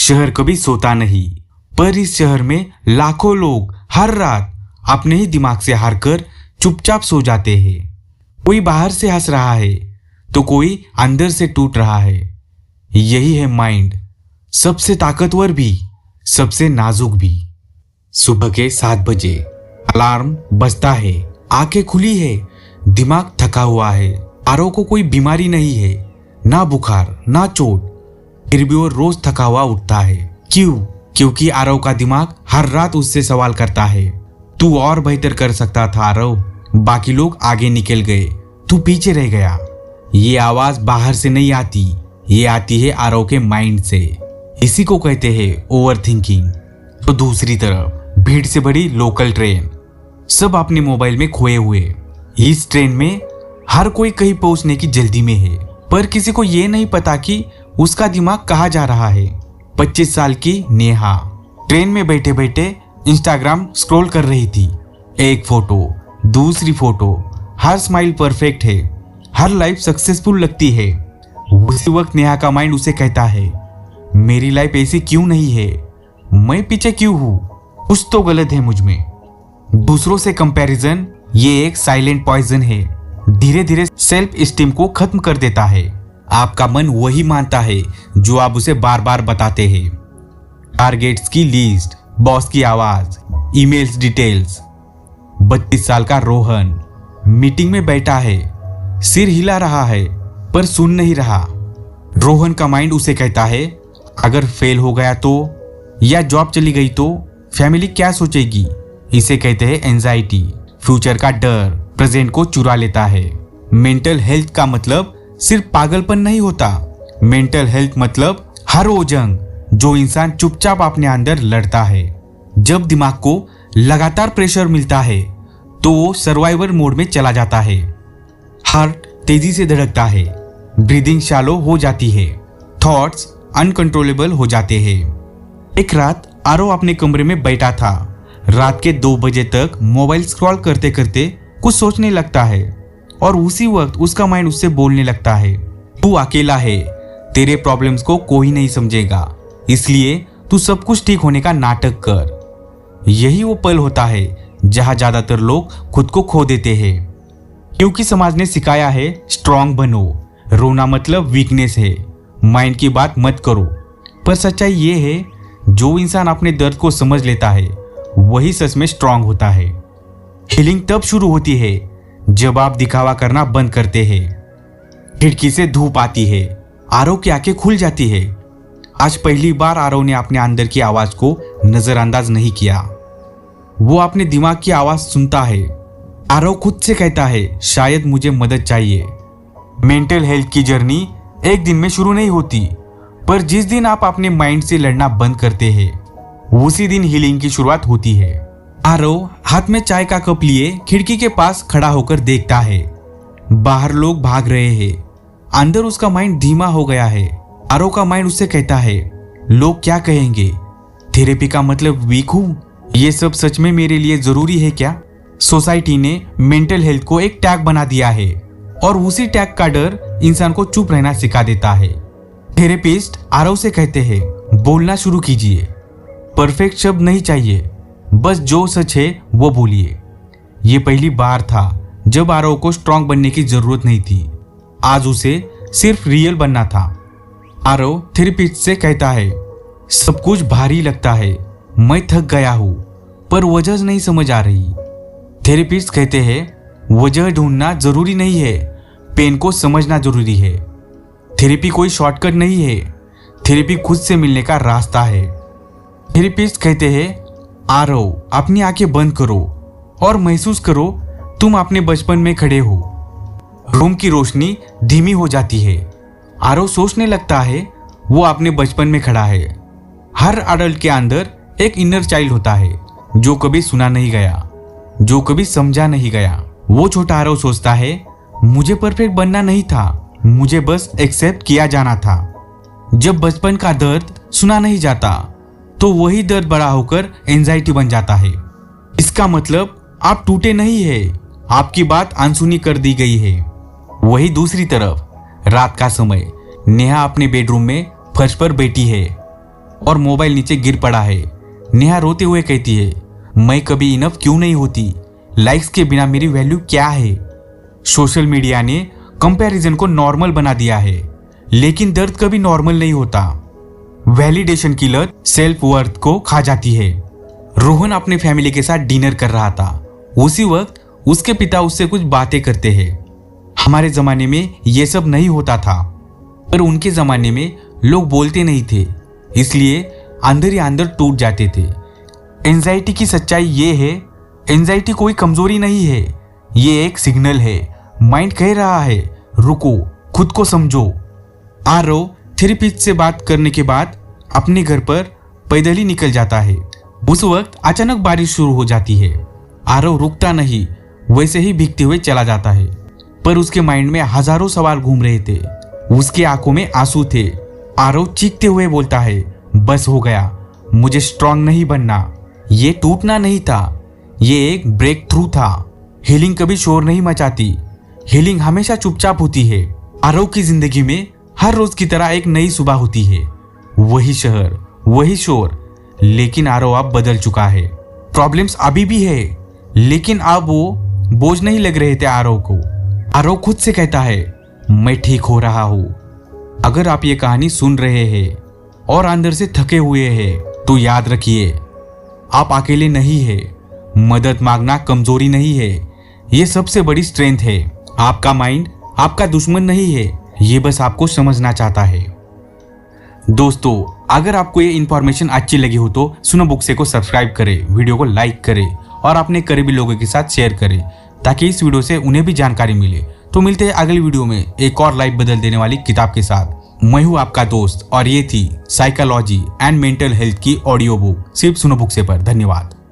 शहर कभी सोता नहीं, पर इस शहर में लाखों लोग हर रात अपने ही दिमाग से हार कर चुपचाप सो जाते हैं। कोई बाहर से हंस रहा है तो कोई अंदर से टूट रहा है। यही है माइंड, सबसे ताकतवर भी, सबसे नाजुक भी। सुबह के 7 बजे अलार्म बजता है, आंखें खुली है, दिमाग थका हुआ है। आरव को कोई बीमारी नहीं है, ना बुखार ना चोट, फिर भी वो रोज थका हुआ उठता है। क्यों? क्योंकि आरव का दिमाग हर रात उससे सवाल करता है, तू और बेहतर कर सकता था आरव, बाकी लोग आगे निकल गए, तू पीछे रह गया। ये आवाज बाहर से नहीं आती, ये आती है आरव के माइंड से। इसी को कहते हैं ओवर थिंकिंग। तो दूसरी तरफ भीड़ से भरी लोकल ट्रेन, सब अपने मोबाइल में खोए हुए। इस ट्रेन में हर कोई कहीं पहुंचने की जल्दी में है, पर किसी को ये नहीं पता कि उसका दिमाग कहाँ जा रहा है। 25 साल की नेहा ट्रेन में बैठे बैठे इंस्टाग्राम स्क्रॉल कर रही थी। एक फोटो, दूसरी फोटो, हर स्माइल परफेक्ट है, हर लाइफ सक्सेसफुल लगती है। उसी वक्त नेहा का माइंड उसे कहता है, मेरी लाइफ ऐसी क्यों नहीं है, मैं पीछे क्यों हूं, कुछ तो गलत है मुझ में। दूसरों से कंपैरिजन ये एक साइलेंट पॉइजन है, धीरे धीरे सेल्फ स्टीम को खत्म कर देता है। आपका मन वही मानता है जो आप उसे बार बार बताते हैं। टारगेट्स की लिस्ट, बॉस की आवाज, ईमेल्स डिटेल्स। 32 साल का रोहन मीटिंग में बैठा है, सिर हिला रहा है पर सुन नहीं रहा। रोहन का माइंड उसे कहता है, अगर फेल हो गया तो, या जॉब चली गई तो फैमिली क्या सोचेगी। इसे कहते हैं एंजाइटी। फ्यूचर का डर प्रेजेंट को चुरा लेता है। मेंटल हेल्थ का मतलब सिर्फ पागलपन नहीं होता। मेंटल हेल्थ मतलब हर वो जंग जो इंसान चुपचाप अपने अंदर लड़ता है। जब दिमाग को लगातार प्रेशर मिलता है तो वो सर्वाइवर मोड में चला जाता है। हार्ट तेजी से धड़कता है, ब्रीदिंग शैलो हो जाती है, थॉट्स अनकंट्रोलेबल हो जाते हैं। एक रात आरव अपने कमरे में बैठा था। रात के 2 बजे तक मोबाइल स्क्रॉल करते करते कुछ सोचने लगता है और उसी वक्त उसका माइंड उससे बोलने लगता है, तू अकेला है, तेरे प्रॉब्लम्स को कोई नहीं समझेगा, इसलिए तू सब कुछ ठीक होने का नाटक कर। यही वो पल होता है जहां ज्यादातर लोग खुद को खो देते हैं, क्योंकि समाज ने सिखाया है स्ट्रांग बनो, रोना मतलब वीकनेस है, माइंड की बात मत करो। पर सच्चाई ये है, जो इंसान अपने दर्द को समझ लेता है वही सच में स्ट्रांग होता है। हीलिंग तब शुरू होती है जब आप दिखावा करना बंद करते हैं। खिड़की से धूप आती है, आरव की आंखें खुल जाती है। आज पहली बार आरव ने अपने अंदर की आवाज को नजरअंदाज नहीं किया। वो अपने दिमाग की आवाज सुनता है। आरव खुद से कहता है, शायद मुझे मदद चाहिए। मेंटल हेल्थ की जर्नी एक दिन में शुरू नहीं होती, पर जिस दिन आप अपने माइंड से लड़ना बंद करते हैं उसी दिन हीलिंग की शुरुआत होती है। आरव हाथ में चाय का कप लिए खिड़की के पास खड़ा होकर देखता है। बाहर लोग भाग रहे हैं, अंदर उसका माइंड धीमा हो गया है। आरव का माइंड उससे कहता है, लोग क्या कहेंगे, थेरेपी का मतलब वीक हूं, ये सब सच में मेरे लिए जरूरी है क्या। सोसाइटी ने मेंटल हेल्थ को एक टैग बना दिया है और उसी टैग का डर इंसान को चुप रहना सिखा देता है। थेरेपिस्ट आरव से कहते हैं, बोलना शुरू कीजिए, परफेक्ट शब्द नहीं चाहिए, बस जो सच है वो बोलिए। ये पहली बार था जब आरव को स्ट्रांग बनने की जरूरत नहीं थी, आज उसे सिर्फ रियल बनना था। आरव थेरेपिस्ट से कहता है, सब कुछ भारी लगता है, मैं थक गया हूं, पर वजह नहीं समझ आ रही। थेरेपिस्ट कहते हैं, वजह ढूंढना जरूरी नहीं है, पेन को समझना जरूरी है। थेरेपी कोई शॉर्टकट नहीं है, थेरेपी खुद से मिलने का रास्ता है। थेरेपिस्ट कहते हैं, आरव अपनी आंखें बंद करो और महसूस करो तुम अपने बचपन में खड़े हो। रूम की रोशनी धीमी हो जाती है। आरव सोचने लगता है वो अपने बचपन में खड़ा है। हर अडल्ट के अंदर एक इनर चाइल्ड होता है जो कभी सुना नहीं गया, जो कभी समझा नहीं गया। वो छोटा आरव सोचता है, मुझे परफेक्ट बनना नहीं था, मुझे बस एक्सेप्ट किया जाना था। जब बचपन का दर्द सुना नहीं जाता तो वही दर्द बड़ा होकर एंजाइटी बन जाता है। इसका मतलब आप टूटे नहीं है, आपकी बात अनसुनी कर दी गई है। वही दूसरी तरफ रात का समय, नेहा अपने बेडरूम में फर्श पर बैठी है और मोबाइल नीचे गिर पड़ा है। नेहा रोते हुए कहती है, मैं कभी इनफ क्यों नहीं होती? लाइक्स के बिना मेरी वैल्यू क्या है? सोशल मीडिया ने कंपैरिजन को नॉर्मल बना दिया है, लेकिन दर्द कभी नॉर्मल नहीं होता। वैलिडेशन की लत सेल्फ वर्थ को खा जाती है। रोहन अपने फैमिली के साथ डिनर कर रहा था। उसी वक्त उसके पिता उससे कुछ बातें करते हैं। हमारे जमाने में यह सब नहीं होता था, पर उनके जमाने में लोग बोलते नहीं थे, इसलिए अंदर ही अंदर टूट जाते थे। एंजाइटी की सच्चाई ये है, एंजाइटी कोई कमजोरी नहीं है, ये एक सिग्नल है। माइंड कह रहा है रुको, खुद को समझो। आरव थेरेपिस्ट से बात करने के बाद अपने घर पर पैदल ही निकल जाता है। उस वक्त अचानक बारिश शुरू हो जाती है। आरव रुकता नहीं, वैसे ही भीगते हुए चला जाता है, पर उसके माइंड में हजारों सवाल घूम रहे थे। उसकी आंखों में आंसू थे। आरव चीखते हुए बोलता है, बस हो गया, मुझे स्ट्रांग नहीं बनना। ये टूटना नहीं था, ये एक ब्रेक थ्रू था। हीलिंग कभी शोर नहीं मचाती, हीलिंग हमेशा चुपचाप होती है। आरव की जिंदगी में हर रोज की तरह एक नई सुबह होती है। वही शहर, वही शोर, लेकिन आरव अब बदल चुका है। प्रॉब्लम्स अभी भी है, लेकिन अब वो बोझ नहीं लग रहे थे आरव को। आरव खुद से कहता है, मैं ठीक हो रहा हूं। अगर आप ये कहानी सुन रहे हैं और अंदर से थके हुए हैं, तो याद रखिए, आप अकेले नहीं है। मदद मांगना कमजोरी नहीं है, ये सबसे बड़ी स्ट्रेंथ है। आपका माइंड आपका दुश्मन नहीं है, ये बस आपको समझना चाहता है। दोस्तों, अगर आपको ये इन्फॉर्मेशन अच्छी लगी हो तो सुनो बुक्से को सब्सक्राइब करें, वीडियो को लाइक करें और अपने करीबी लोगों के साथ शेयर करें, ताकि इस वीडियो से उन्हें भी जानकारी मिले। तो मिलते हैं अगली वीडियो में एक और लाइफ बदल देने वाली किताब के साथ। मैं हूं आपका दोस्त और ये थी साइकोलॉजी एंड मेंटल हेल्थ की ऑडियो बुक, सिर्फ सुनो बुक्से पर। धन्यवाद।